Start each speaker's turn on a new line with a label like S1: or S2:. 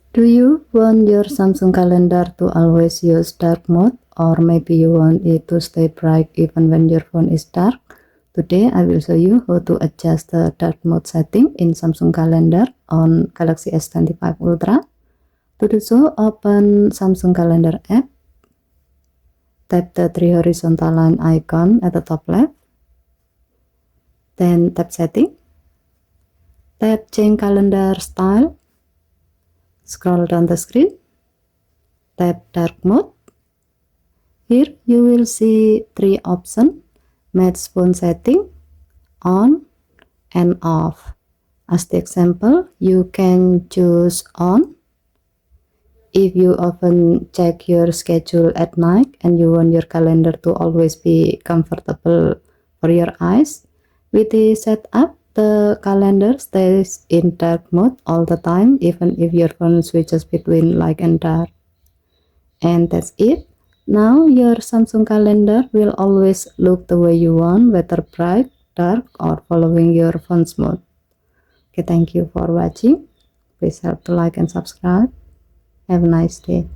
S1: Do you want your Samsung calendar to always use dark mode, or maybe you want it to stay bright even when your phone is dark? Today I will show you how to adjust the dark mode setting in Samsung calendar on Galaxy S25 Ultra. To do so, open Samsung calendar app, tap the three horizontal line icon at the top left, then tap setting, tap change calendar style, scroll down the screen, tap dark mode. Here you will see three options: match phone setting, on and off. As the example, you can choose on if you often check your schedule at night and you want your calendar to always be comfortable for your eyes. With the setup, the calendar stays in dark mode all the time, even if your phone switches between light and dark. And that's it. Now your Samsung calendar will always look the way you want, whether bright, dark, or following your phone's mode. Okay, thank you for watching. Please help to like and subscribe. Have a nice day.